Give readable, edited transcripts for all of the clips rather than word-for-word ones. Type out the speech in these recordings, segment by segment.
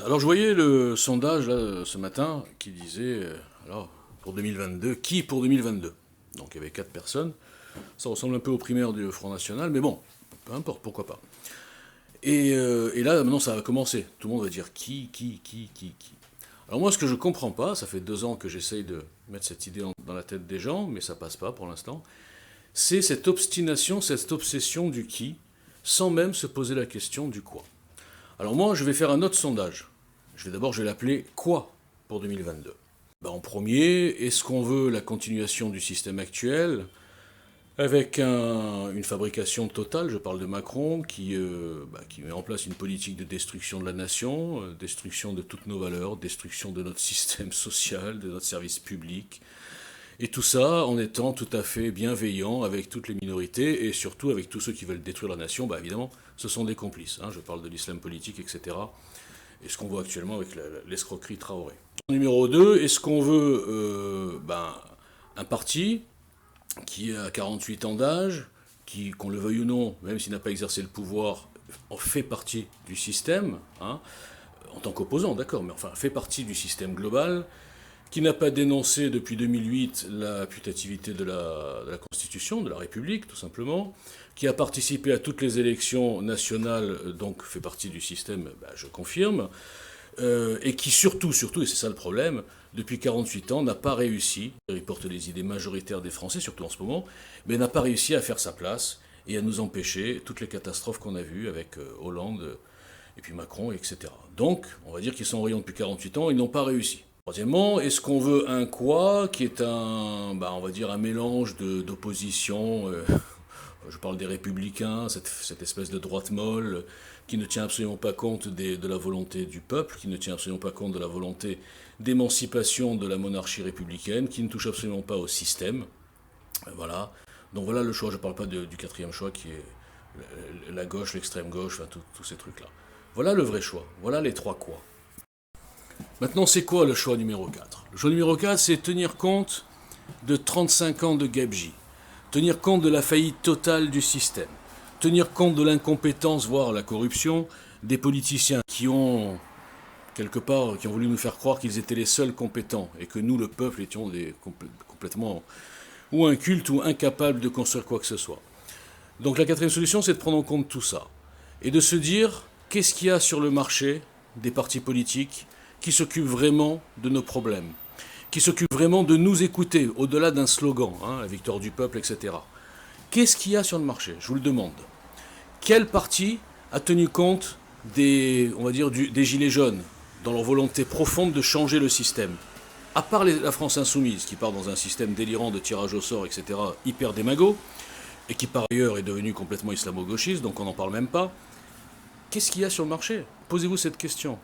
Alors je voyais le sondage là, ce matin qui disait, alors pour 2022, qui pour 2022? Donc il y avait 4 personnes, ça ressemble un peu aux primaires du Front National, mais bon, peu importe, pourquoi pas. Et là maintenant ça va commencer, tout le monde va dire qui. Alors moi ce que je comprends pas, ça fait 2 ans que j'essaye de mettre cette idée dans la tête des gens, mais ça passe pas pour l'instant, c'est cette obstination, cette obsession du qui, sans même se poser la question du quoi. Alors moi, je vais faire un autre sondage. Je vais l'appeler quoi pour 2022. En premier, est-ce qu'on veut la continuation du système actuel avec une fabrication totale, je parle de Macron, qui met en place une politique de destruction de la nation, destruction de toutes nos valeurs, destruction de notre système social, de notre service public, et tout ça en étant tout à fait bienveillant avec toutes les minorités et surtout avec tous ceux qui veulent détruire la nation. Évidemment, ce sont des complices. Je parle de l'islam politique, etc. Et ce qu'on voit actuellement avec l'escroquerie Traoré. Numéro 2, est-ce qu'on veut un parti qui a 48 ans d'âge, qui, qu'on le veuille ou non, même s'il n'a pas exercé le pouvoir, en fait partie du système, en tant qu'opposant, d'accord, mais enfin fait partie du système global, qui n'a pas dénoncé depuis 2008 la putativité de la Constitution, de la République, tout simplement, qui a participé à toutes les élections nationales, donc fait partie du système, je confirme, et qui surtout, et c'est ça le problème, depuis 48 ans, n'a pas réussi, il porte les idées majoritaires des Français, surtout en ce moment, mais n'a pas réussi à faire sa place et à nous empêcher toutes les catastrophes qu'on a vues avec Hollande et puis Macron, etc. Donc, on va dire qu'ils sont en rayon depuis 48 ans, ils n'ont pas réussi. Troisièmement, est-ce qu'on veut un quoi qui est on va dire un mélange d'opposition, je parle des républicains, cette espèce de droite molle qui ne tient absolument pas compte de la volonté du peuple, qui ne tient absolument pas compte de la volonté d'émancipation de la monarchie républicaine, qui ne touche absolument pas au système. Voilà. Donc voilà le choix, je ne parle pas du quatrième choix qui est la gauche, l'extrême gauche, enfin tous ces trucs-là. Voilà le vrai choix, voilà les 3 quoi. Maintenant, c'est quoi le choix numéro 4? Le choix numéro 4, c'est tenir compte de 35 ans de gabegie, tenir compte de la faillite totale du système, tenir compte de l'incompétence, voire la corruption, des politiciens qui ont, quelque part, qui ont voulu nous faire croire qu'ils étaient les seuls compétents et que nous, le peuple, étions complètement ou incultes ou incapables de construire quoi que ce soit. Donc la 4e solution, c'est de prendre en compte tout ça et de se dire qu'est-ce qu'il y a sur le marché des partis politiques qui s'occupent vraiment de nos problèmes, qui s'occupent vraiment de nous écouter, au-delà d'un slogan, la victoire du peuple, etc. Qu'est-ce qu'il y a sur le marché? Je vous le demande. Quel parti a tenu compte des gilets jaunes, dans leur volonté profonde de changer le système? À part la France insoumise, qui part dans un système délirant de tirage au sort, etc., hyper démago, et qui par ailleurs est devenu complètement islamo-gauchiste, donc on n'en parle même pas. Qu'est-ce qu'il y a sur le marché? Posez-vous cette question.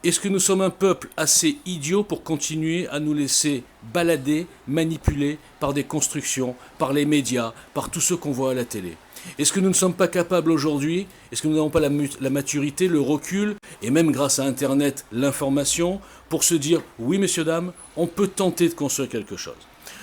Est-ce que nous sommes un peuple assez idiot pour continuer à nous laisser balader, manipuler par des constructions, par les médias, par tous ceux qu'on voit à la télé? Est-ce que nous ne sommes pas capables aujourd'hui, est-ce que nous n'avons pas la maturité, le recul, et même grâce à Internet, l'information, pour se dire, oui messieurs, dames, on peut tenter de construire quelque chose.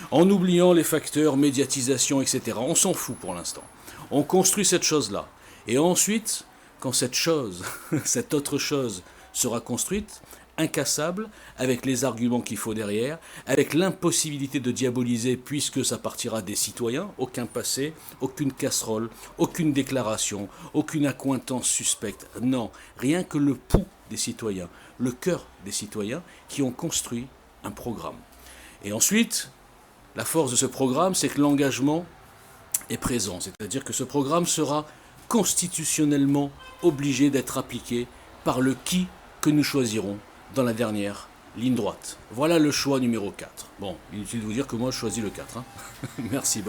En oubliant les facteurs, médiatisation, etc. On s'en fout pour l'instant. On construit cette chose-là. Et ensuite, quand cette chose, cette autre chose, sera construite, incassable, avec les arguments qu'il faut derrière, avec l'impossibilité de diaboliser puisque ça partira des citoyens, aucun passé, aucune casserole, aucune déclaration, aucune accointance suspecte. Non, rien que le pouls des citoyens, le cœur des citoyens qui ont construit un programme. Et ensuite, la force de ce programme, c'est que l'engagement est présent, c'est-à-dire que ce programme sera constitutionnellement obligé d'être appliqué par le qui que nous choisirons dans la dernière ligne droite. Voilà le choix numéro 4. Bon, inutile de vous dire que moi je choisis le 4. Merci.